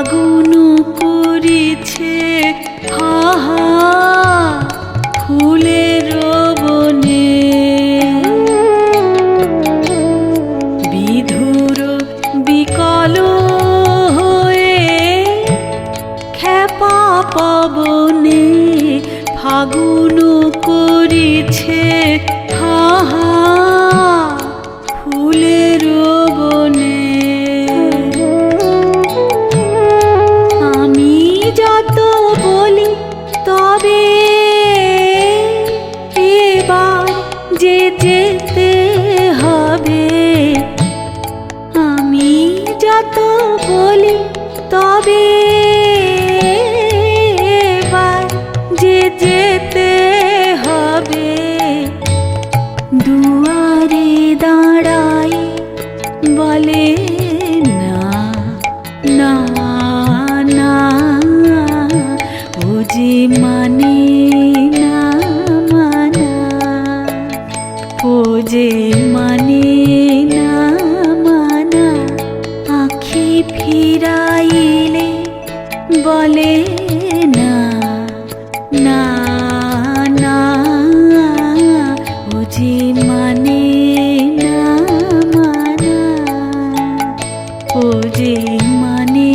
ফাগুন করিছে হাহা ফুলের বনে, বিধুর বিকল হয়ে খেপা পবনে, ফাগুন করিছে হাহা ফুলের বনে। আমি যত বলি তবে এবার যে যেতে হবে, আমি যত বলি তবে এবার যে যেতে হবে। দুয়ারে দাঁড়াই বলে না না না, ও যে মানে না মানা, ও যে মানে না মানা। আঁখি ফিরাইলে বলে না না না, ও যে মানে না মানা, ও যে মানে